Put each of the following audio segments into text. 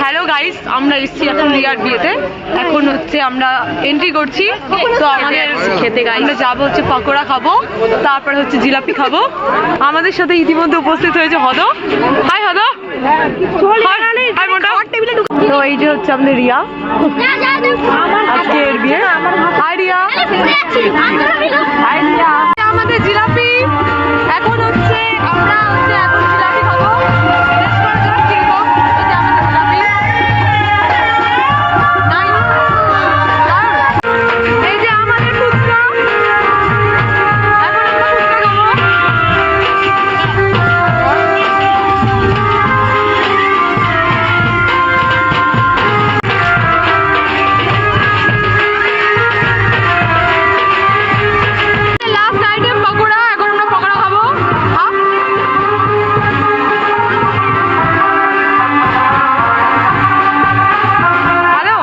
Hello guys, আমরা এসেছি এখন রিয়ার বিয়েতে। এখন হচ্ছে আমরা এন্ট্রি করছি। তো আমাদের খেতে আমরা যাবো হচ্ছে পকোড়া খাবো, তারপরে হচ্ছে জিলাপি খাবো। আমাদের সাথে ইতিমধ্যে উপস্থিত হয়েছে হদ। হাই হদ। তো এই যে হচ্ছে আমাদের রিয়া, আজকের বিয়ে। হাই রিয়া। হাই রিয়া। আমাদের জিলাপি এখন হচ্ছে আমরা হচ্ছে এখন জিলাপি খাবো। এই যে আমাদের ফুচকা, এখন আমরা ফুচকা খাবো। লাস্ট আইটেম পকোড়া, এখন আমরা পকোড়া খাবো। হ্যালো,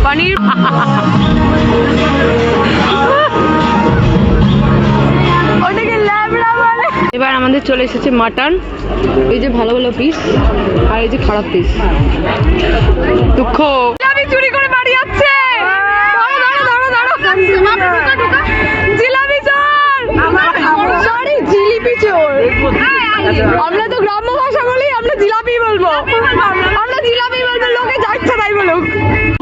পনির। এবার আমাদের চলে এসেছে মাটন। এই যে ভালো ভালো পিস আর এই যে খারাপ পিস। দুঃখ জিলাপি চুরি করে বাড়ি যাচ্ছে। জিলাপি চোর, সরি জিলিপি চোর। আমরা তো গ্রাম্য ভাষা বলি, আমরা জিলাপি বলবো। আমরা জিলাপি বলবো, লোকে যা ইচ্ছা তাই বলুক।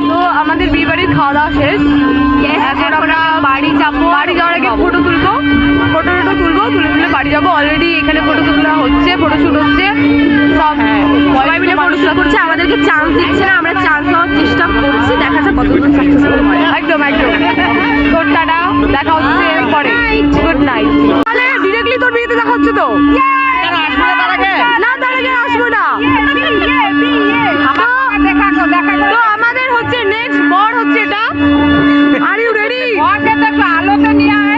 তো আমাদের বিয়ে বাড়ির খাওয়া দাওয়া শেষ। এখন আমরা বাড়ি যাবো। বাড়ি যাওয়ার আগে ফটো তুলবো, ফটো তুলে বাড়ি যাবো। অলরেডি এখানে ফটো তোলা হচ্ছে, ফটোশুট হচ্ছে, সব সবাই মিলে ফটোশুট করছে। আমাদেরকে চান্স দিচ্ছে না, আমরা চান্স নেওয়ার চেষ্টা করছি। দেখা যাক কতদূর সাকসেসফুল হয়। একদম একদম। তোর টাটা, দেখা হচ্ছে পরে। Good night. তাহলে ডিরেক্টলি তোর বিয়েতে দেখা হচ্ছে তো? না, তার আগে আসবো না। তো আমাদের হচ্ছে নেক্সট বর হচ্ছে এটা। Are you ready?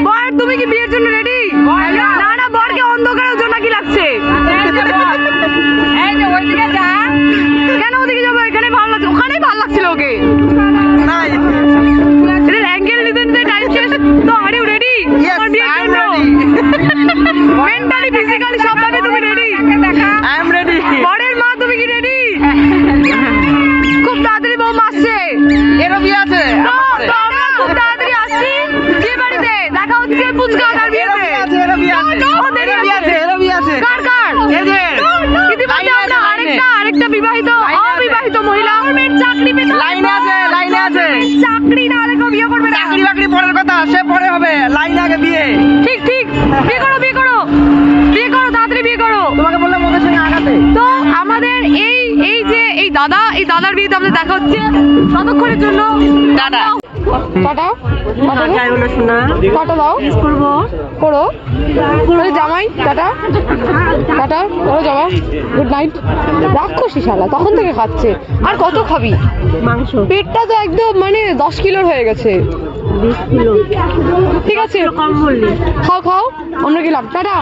বর, তুমি কি বিয়ের জন্য রেডি? না না, বরকে অন্ধকারের জন্য কি লাগছে? কেন ওদিকে যাবো? এখানে ভালো লাগছে, ওখানেই ভালো লাগছিল ওকে। অ্যাঙ্গেল নিতে নিতে টাইম শেষ। তো are you ready? Mentally physically সবভাবে তুমি রেডি? I am ready. বরের মা, তুমি কি রেডি? খুব তাড়াতাড়ি বউ আসছে। এরও বিয়ে আছে। আমরা খুব তাড়াতাড়ি আসছি বিয়ে বাড়িতে। দেখা হচ্ছে ফুচকা আর বিয়েতে। কার কার? ইতিমধ্যে আমরা আরেকটা বিবাহিত অবিবাহিত মহিলা চাকরি পেতে লাইনে আছে। চাকরি না হলে কেউ বিয়ে করবে না। চাকরি বাকরি পরের কথা, সে পরে হবে। লাইনে আগে বিয়ে। ঠিক ঠিক, বিয়ে করো তাড়াতাড়ি বিয়ে করো। তোমাকে বললাম ওদের সঙ্গে আগাতে। তো আমাদের এই যে এই দাদার বিয়েতে আমাদের দেখা হচ্ছে। ততক্ষণের জন্য দাদা টাটা। টাটা দাও। করো জামাই। টাটা করো জামাই। Good night. রাক্ষসী শালা, তখন থেকে খাচ্ছে। আর কত খাবি মাংস? পেটটা তো একদম মানে 10 কিলোর হয়ে গেছে। 20 কিলো। ঠিক আছে, কম বললি। খাও আমরা গেলাম। টাটা।